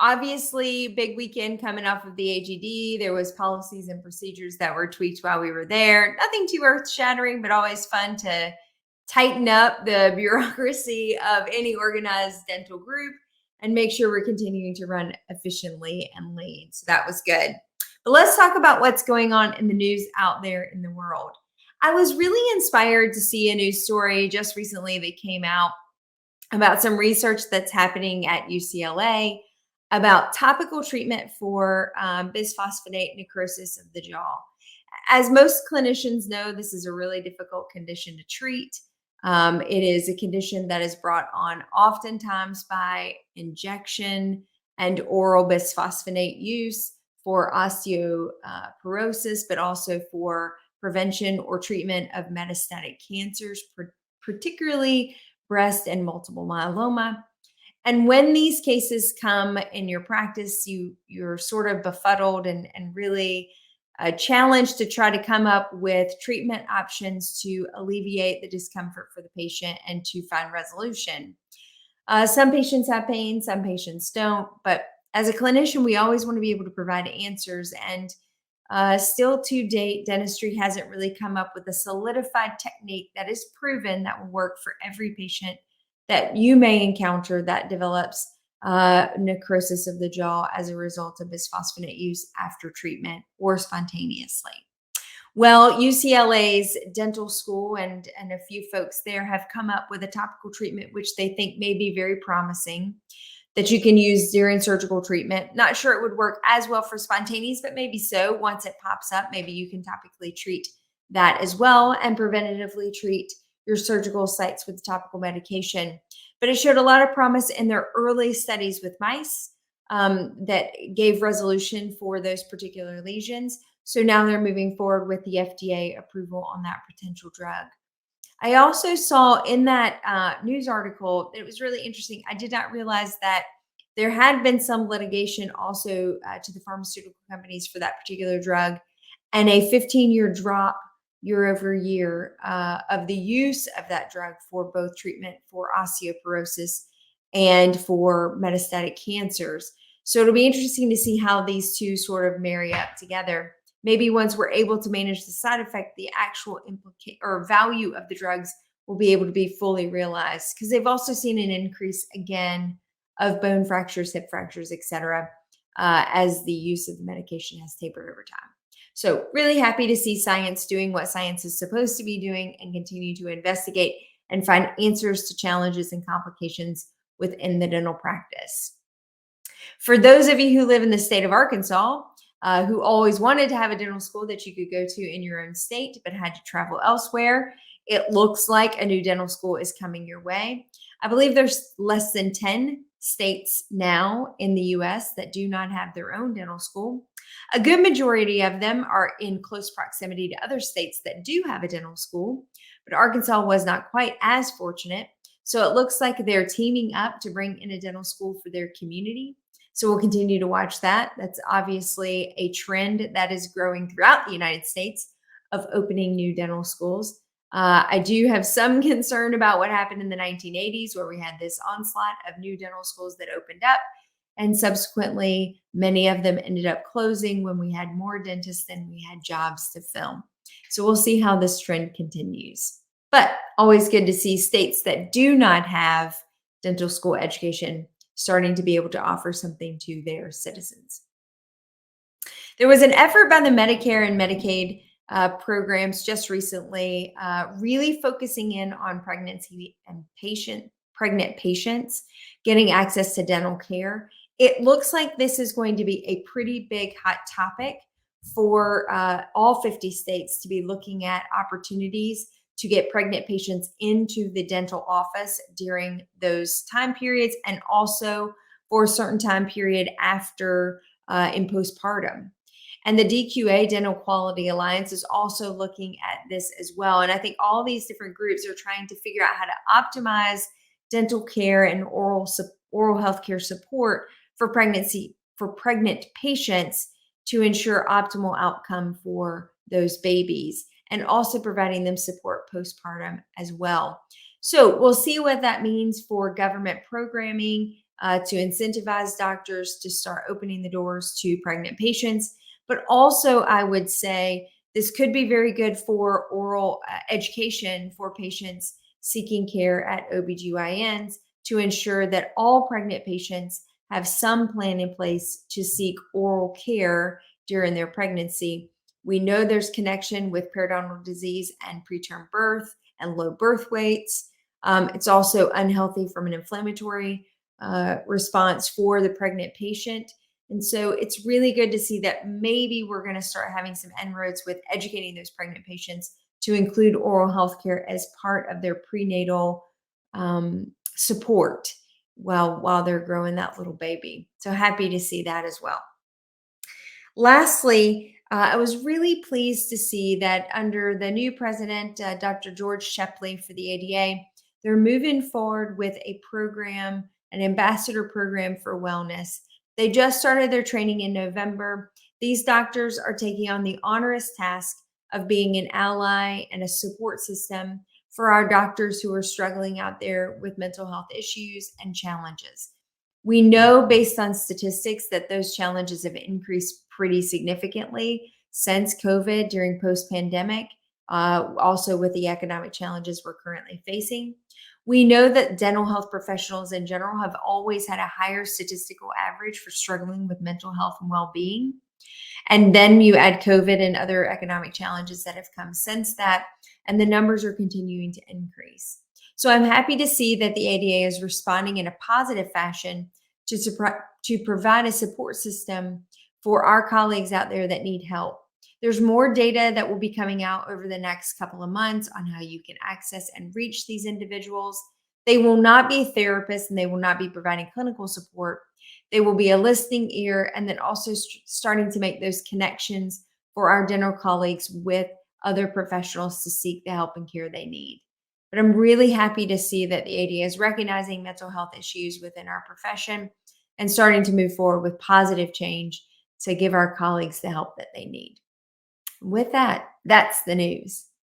Obviously, big weekend coming off of the AGD. There was policies and procedures that were tweaked while we were there. Nothing too earth shattering, but always fun to tighten up the bureaucracy of any organized dental group and make sure we're continuing to run efficiently and lean. So that was good. But let's talk about what's going on in the news out there in the world. I was really inspired to see a news story just recently that came out about some research that's happening at UCLA about topical treatment for bisphosphonate necrosis of the jaw. As most clinicians know, this is a really difficult condition to treat. It is a condition that is brought on oftentimes by injection and oral bisphosphonate use for osteoporosis, but also for prevention or treatment of metastatic cancers, particularly breast and multiple myeloma. And when these cases come in your practice, you're sort of befuddled and really challenged to try to come up with treatment options to alleviate the discomfort for the patient and to find resolution. Some patients have pain, some patients don't, but as a clinician, we always want to be able to provide answers. And still to date, dentistry hasn't really come up with a solidified technique that is proven that will work for every patient that you may encounter that develops necrosis of the jaw as a result of bisphosphonate use after treatment or spontaneously. Well, UCLA's dental school and a few folks there have come up with a topical treatment which they think may be very promising that you can use during surgical treatment. Not sure it would work as well for spontaneous, but maybe so. Once it pops up, maybe you can topically treat that as well and preventatively treat your surgical sites with topical medication. But it showed a lot of promise in their early studies with mice that gave resolution for those particular lesions. So now they're moving forward with the FDA approval on that potential drug. I also saw in that news article, it was really interesting. I did not realize that there had been some litigation also to the pharmaceutical companies for that particular drug and a 15-year drop year over year of the use of that drug for both treatment for osteoporosis and for metastatic cancers. So it'll be interesting to see how these two sort of marry up together. Maybe once we're able to manage the side effect, the actual or value of the drugs will be able to be fully realized because they've also seen an increase again of bone fractures, hip fractures, etc., as the use of the medication has tapered over time. So really happy to see science doing what science is supposed to be doing and continue to investigate and find answers to challenges and complications within the dental practice. For those of you who live in the state of Arkansas, who always wanted to have a dental school that you could go to in your own state, but had to travel elsewhere, it looks like a new dental school is coming your way. I believe there's less than 10 states now in the US that do not have their own dental school. A good majority of them are in close proximity to other states that do have a dental school, but Arkansas was not quite as fortunate. So it looks like they're teaming up to bring in a dental school for their community. So we'll continue to watch that. That's obviously a trend that is growing throughout the United States of opening new dental schools. I do have some concern about what happened in the 1980s, where we had this onslaught of new dental schools that opened up. And subsequently, many of them ended up closing when we had more dentists than we had jobs to fill. So we'll see how this trend continues. But always good to see states that do not have dental school education starting to be able to offer something to their citizens. There was an effort by the Medicare and Medicaid programs just recently, really focusing in on pregnancy and pregnant patients getting access to dental care. It looks like this is going to be a pretty big hot topic for all 50 states to be looking at opportunities to get pregnant patients into the dental office during those time periods and also for a certain time period after in postpartum. And the DQA Dental Quality Alliance is also looking at this as well. And I think all these different groups are trying to figure out how to optimize dental care and oral health care support for pregnant patients to ensure optimal outcome for those babies and also providing them support postpartum as well. So we'll see what that means for government programming to incentivize doctors to start opening the doors to pregnant patients. But also, I would say this could be very good for oral education for patients seeking care at OBGYNs to ensure that all pregnant patients have some plan in place to seek oral care during their pregnancy. We know there's connection with periodontal disease and preterm birth and low birth weights. It's also unhealthy from an inflammatory response for the pregnant patient. And so it's really good to see that maybe we're going to start having some inroads with educating those pregnant patients to include oral health care as part of their prenatal support while they're growing that little baby. So happy to see that as well. Lastly, I was really pleased to see that under the new president, Dr. George Shepley for the ADA, they're moving forward with a program, an ambassador program for wellness. They just started their training in November. These doctors are taking on the onerous task of being an ally and a support system for our doctors who are struggling out there with mental health issues and challenges. We know based on statistics that those challenges have increased pretty significantly since COVID during post pandemic, also with the economic challenges we're currently facing. We know that dental health professionals in general have always had a higher statistical average for struggling with mental health and well being. And then you add COVID and other economic challenges that have come since that, and the numbers are continuing to increase. So I'm happy to see that the ADA is responding in a positive fashion to provide a support system for our colleagues out there that need help. There's more data that will be coming out over the next couple of months on how you can access and reach these individuals. They will not be therapists and they will not be providing clinical support. They will be a listening ear and then also starting to make those connections for our dental colleagues with other professionals to seek the help and care they need. But I'm really happy to see that the ADA is recognizing mental health issues within our profession and starting to move forward with positive change to give our colleagues the help that they need. With that, that's the news.